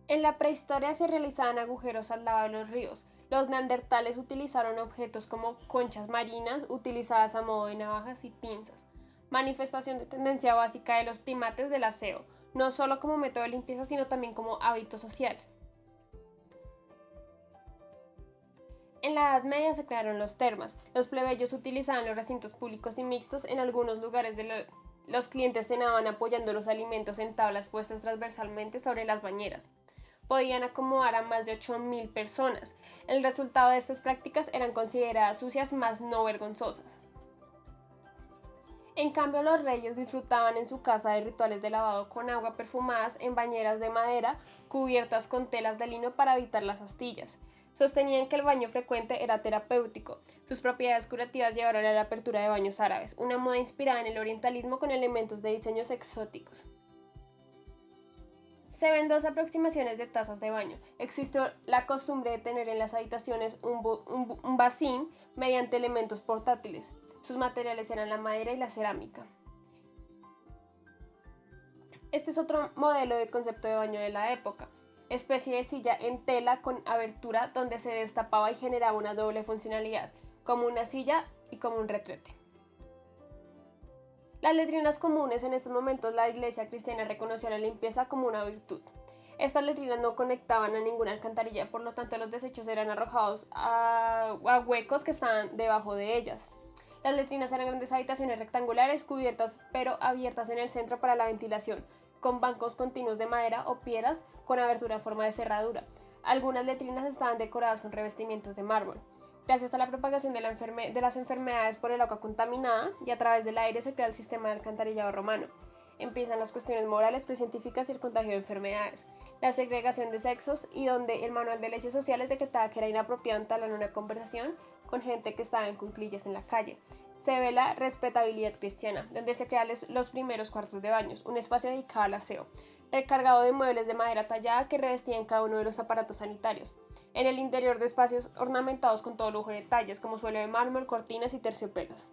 En la prehistoria se realizaban agujeros al lado de los ríos. Los neandertales utilizaron objetos como conchas marinas utilizadas a modo de navajas y pinzas, manifestación de tendencia básica de los primates del aseo, no solo como método de limpieza sino también como hábito social. En la Edad Media se crearon los termas. Los plebeyos utilizaban los recintos públicos y mixtos. En algunos lugares los clientes cenaban apoyando los alimentos en tablas puestas transversalmente sobre las bañeras. Podían acomodar a más de 8.000 personas. El resultado de estas prácticas eran consideradas sucias más no vergonzosas. En cambio, los reyes disfrutaban en su casa de rituales de lavado con agua perfumadas en bañeras de madera cubiertas con telas de lino para evitar las astillas. Sostenían que el baño frecuente era terapéutico. Sus propiedades curativas llevaron a la apertura de baños árabes, una moda inspirada en el orientalismo con elementos de diseños exóticos. Se ven dos aproximaciones de tazas de baño. Existe la costumbre de tener en las habitaciones un bacín mediante elementos portátiles. Sus materiales eran la madera y la cerámica. Este es otro modelo de concepto de baño de la época. Especie de silla en tela con abertura donde se destapaba y generaba una doble funcionalidad, como una silla y como un retrete. Las letrinas comunes. En estos momentos la iglesia cristiana reconoció la limpieza como una virtud. Estas letrinas no conectaban a ninguna alcantarilla, por lo tanto los desechos eran arrojados a huecos que estaban debajo de ellas. Las letrinas eran grandes habitaciones rectangulares cubiertas pero abiertas en el centro para la ventilación, con bancos continuos de madera o piedras con abertura en forma de cerradura. Algunas letrinas estaban decoradas con revestimientos de mármol. Gracias a la propagación de las enfermedades por el agua contaminada y a través del aire se crea el sistema de alcantarillado romano. Empiezan las cuestiones morales, precientíficas y el contagio de enfermedades, la segregación de sexos y donde el manual de leyes sociales decretaba que era inapropiado entablar una conversación con gente que estaba en cuclillas en la calle. Se ve la respetabilidad cristiana, donde se crean los primeros cuartos de baños, un espacio dedicado al aseo, recargado de muebles de madera tallada que revestían cada uno de los aparatos sanitarios. En el interior de espacios ornamentados con todo lujo de detalles, como suelo de mármol, cortinas y terciopelos.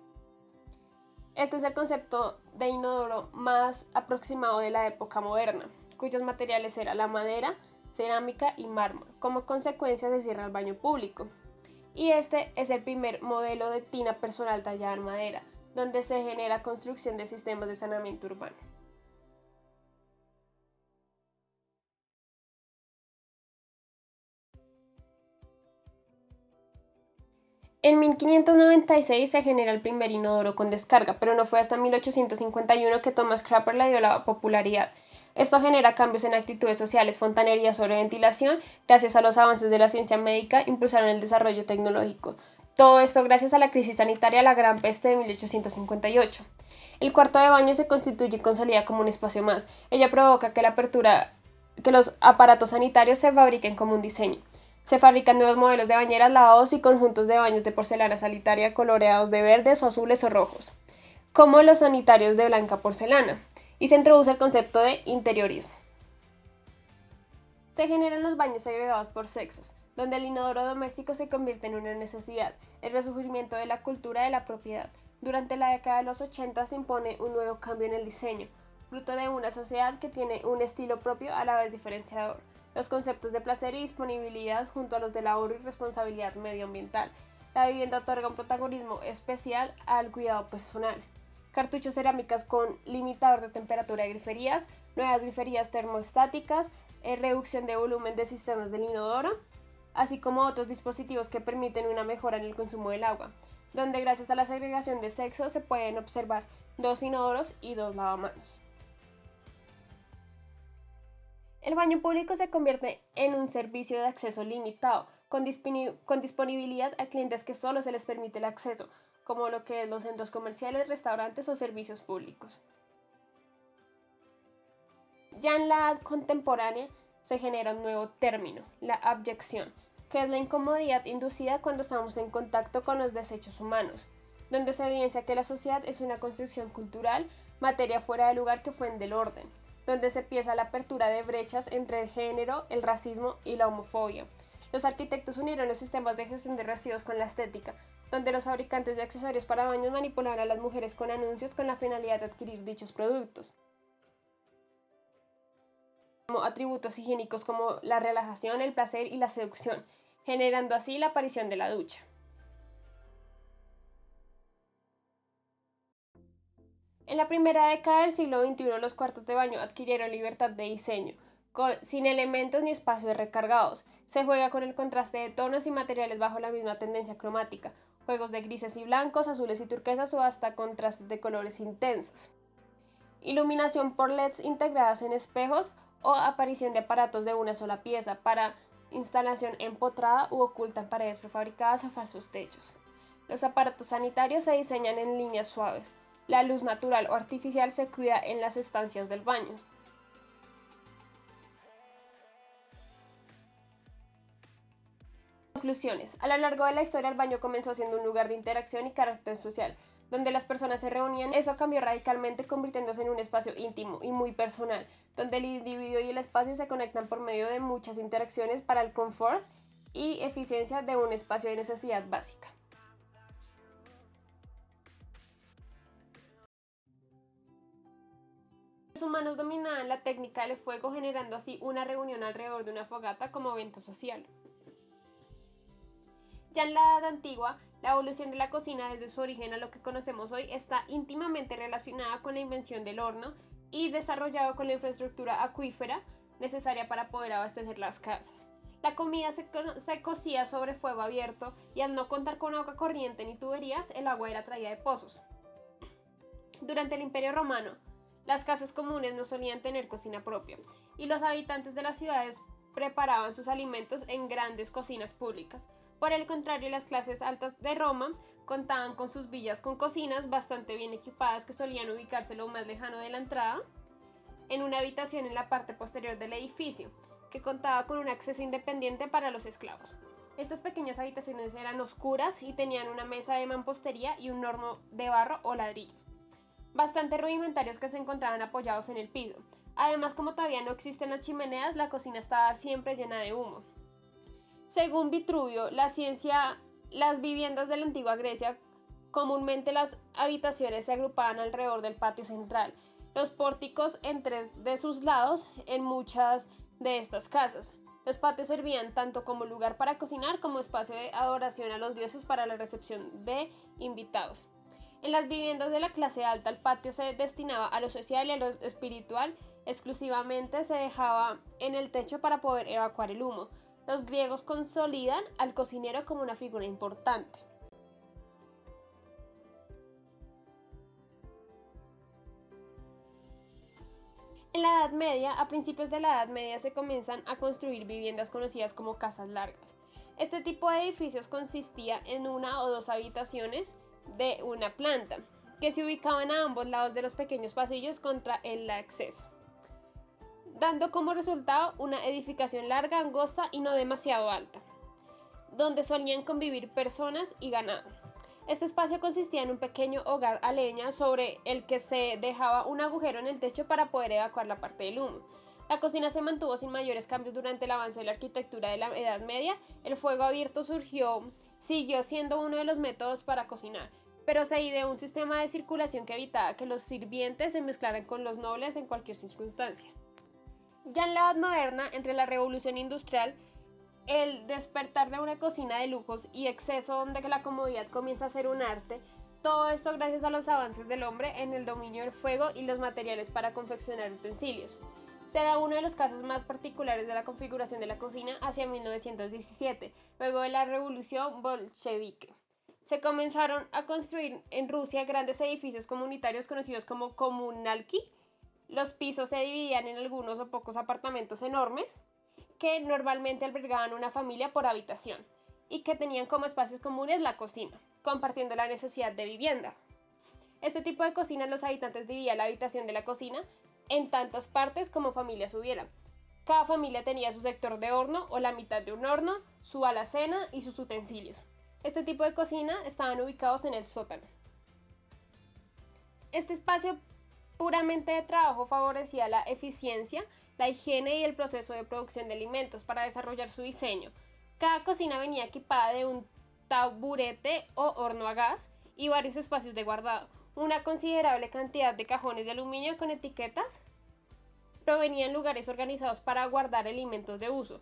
Este es el concepto de inodoro más aproximado de la época moderna, cuyos materiales eran la madera, cerámica y mármol. Como consecuencia se cierra el baño público. Y este es el primer modelo de tina personal tallada en madera, donde se genera construcción de sistemas de saneamiento urbano. En 1596 se genera el primer inodoro con descarga, pero no fue hasta 1851 que Thomas Crapper le dio la popularidad. Esto genera cambios en actitudes sociales, fontanería sobre ventilación, gracias a los avances de la ciencia médica, impulsaron el desarrollo tecnológico. Todo esto gracias a la crisis sanitaria, la Gran Peste de 1858. El cuarto de baño se constituye y consolida como un espacio más. Ella provoca que los aparatos sanitarios se fabriquen como un diseño. Se fabrican nuevos modelos de bañeras, lavados y conjuntos de baños de porcelana sanitaria coloreados de verdes o azules o rojos, como los sanitarios de blanca porcelana, y se introduce el concepto de interiorismo. Se generan los baños segregados por sexos, donde el inodoro doméstico se convierte en una necesidad, el resurgimiento de la cultura de la propiedad. Durante la década de los 80 se impone un nuevo cambio en el diseño, fruto de una sociedad que tiene un estilo propio a la vez diferenciador. Los conceptos de placer y disponibilidad junto a los de ahorro y responsabilidad medioambiental. La vivienda otorga un protagonismo especial al cuidado personal. Cartuchos cerámicas con limitador de temperatura de griferías, nuevas griferías termostáticas, reducción de volumen de sistemas del inodoro, así como otros dispositivos que permiten una mejora en el consumo del agua, donde gracias a la segregación de sexo se pueden observar dos inodoros y dos lavamanos. El baño público se convierte en un servicio de acceso limitado, con disponibilidad a clientes que solo se les permite el acceso, como lo que es los centros comerciales, restaurantes o servicios públicos. Ya en la edad contemporánea se genera un nuevo término, la abyección, que es la incomodidad inducida cuando estamos en contacto con los desechos humanos, donde se evidencia que la sociedad es una construcción cultural, materia fuera de lugar que fuente del orden, donde se empieza la apertura de brechas entre el género, el racismo y la homofobia. Los arquitectos unieron los sistemas de gestión de residuos con la estética, donde los fabricantes de accesorios para baños manipulaban a las mujeres con anuncios con la finalidad de adquirir dichos productos. como atributos higiénicos como la relajación, el placer y la seducción, generando así la aparición de la ducha. En la primera década del siglo XXI, los cuartos de baño adquirieron libertad de diseño, sin elementos ni espacios recargados. Se juega con el contraste de tonos y materiales bajo la misma tendencia cromática, juegos de grises y blancos, azules y turquesas o hasta contrastes de colores intensos. Iluminación por LEDs integradas en espejos o aparición de aparatos de una sola pieza para instalación empotrada u oculta en paredes prefabricadas o falsos techos. Los aparatos sanitarios se diseñan en líneas suaves. La luz natural o artificial se cuida en las estancias del baño. Conclusiones. A lo largo de la historia, el baño comenzó siendo un lugar de interacción y carácter social, donde las personas se reunían. Eso cambió radicalmente, convirtiéndose en un espacio íntimo y muy personal, donde el individuo y el espacio se conectan por medio de muchas interacciones para el confort y eficiencia de un espacio de necesidad básica. Los humanos dominaban la técnica del fuego, generando así una reunión alrededor de una fogata como evento social. Ya en la Edad Antigua, la evolución de la cocina desde su origen a lo que conocemos hoy está íntimamente relacionada con la invención del horno y desarrollado con la infraestructura acuífera necesaria para poder abastecer las casas. La comida se cocía sobre fuego abierto y al no contar con agua corriente ni tuberías, el agua era traída de pozos. Durante el Imperio Romano, las casas comunes no solían tener cocina propia y los habitantes de las ciudades preparaban sus alimentos en grandes cocinas públicas. Por el contrario, las clases altas de Roma contaban con sus villas con cocinas bastante bien equipadas que solían ubicarse lo más lejano de la entrada, en una habitación en la parte posterior del edificio, que contaba con un acceso independiente para los esclavos. Estas pequeñas habitaciones eran oscuras y tenían una mesa de mampostería y un horno de barro o ladrillo, bastante rudimentarios que se encontraban apoyados en el piso. Además, como todavía no existen las chimeneas, la cocina estaba siempre llena de humo. Según Vitruvio, las viviendas de la antigua Grecia, comúnmente las habitaciones se agrupaban alrededor del patio central, los pórticos en tres de sus lados en muchas de estas casas. Los patios servían tanto como lugar para cocinar como espacio de adoración a los dioses para la recepción de invitados. En las viviendas de la clase alta, el patio se destinaba a lo social y a lo espiritual, exclusivamente se dejaba en el techo para poder evacuar el humo. Los griegos consolidan al cocinero como una figura importante. En la Edad Media, a principios de la Edad Media, se comienzan a construir viviendas conocidas como casas largas. Este tipo de edificios consistía en una o dos habitaciones de una planta, que se ubicaban a ambos lados de los pequeños pasillos contra el acceso, dando como resultado una edificación larga, angosta y no demasiado alta, donde solían convivir personas y ganado. Este espacio consistía en un pequeño hogar a leña sobre el que se dejaba un agujero en el techo para poder evacuar la parte del humo. La cocina se mantuvo sin mayores cambios durante el avance de la arquitectura de la Edad Media. El fuego abierto siguió siendo uno de los métodos para cocinar, pero se ideó un sistema de circulación que evitaba que los sirvientes se mezclaran con los nobles en cualquier circunstancia. Ya en la Edad Moderna, entre la Revolución Industrial, el despertar de una cocina de lujos y exceso donde la comodidad comienza a ser un arte, todo esto gracias a los avances del hombre en el dominio del fuego y los materiales para confeccionar utensilios. Se da uno de los casos más particulares de la configuración de la cocina hacia 1917, luego de la revolución bolchevique. Se comenzaron a construir en Rusia grandes edificios comunitarios conocidos como kommunalki. Los pisos se dividían en algunos o pocos apartamentos enormes que normalmente albergaban una familia por habitación y que tenían como espacios comunes la cocina, compartiendo la necesidad de vivienda. Este tipo de cocinas los habitantes dividían la habitación de la cocina en tantas partes como familias hubiera. Cada familia tenía su sector de horno o la mitad de un horno, su alacena y sus utensilios. Este tipo de cocina estaban ubicados en el sótano. Este espacio puramente de trabajo favorecía la eficiencia, la higiene y el proceso de producción de alimentos para desarrollar su diseño. Cada cocina venía equipada de un taburete o horno a gas y varios espacios de guardado, una considerable cantidad de cajones de aluminio con etiquetas provenía en lugares organizados para guardar alimentos de uso.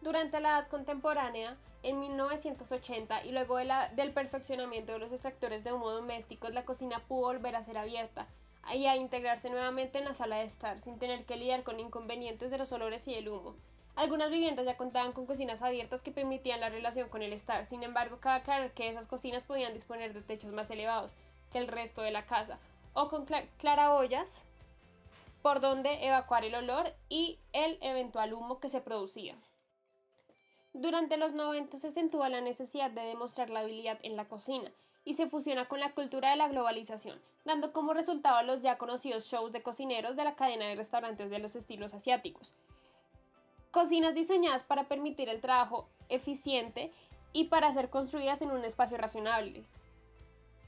Durante la Edad Contemporánea, en 1980, y luego del perfeccionamiento de los extractores de humo domésticos, la cocina pudo volver a ser abierta y a integrarse nuevamente en la sala de estar, sin tener que lidiar con inconvenientes de los olores y el humo. Algunas viviendas ya contaban con cocinas abiertas que permitían la relación con el estar, sin embargo, cabe aclarar que esas cocinas podían disponer de techos más elevados que el resto de la casa, o con claraboyas por donde evacuar el olor y el eventual humo que se producía. Durante los 90 se acentúa la necesidad de demostrar la habilidad en la cocina y se fusiona con la cultura de la globalización, dando como resultado los ya conocidos shows de cocineros de la cadena de restaurantes de los estilos asiáticos. Cocinas diseñadas para permitir el trabajo eficiente y para ser construidas en un espacio razonable,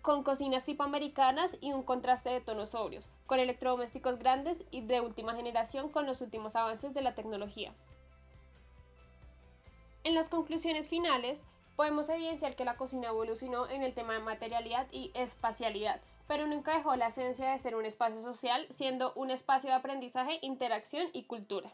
con cocinas tipo americanas y un contraste de tonos sobrios, con electrodomésticos grandes y de última generación con los últimos avances de la tecnología. En las conclusiones finales, podemos evidenciar que la cocina evolucionó en el tema de materialidad y espacialidad, pero nunca dejó la esencia de ser un espacio social, siendo un espacio de aprendizaje, interacción y cultura.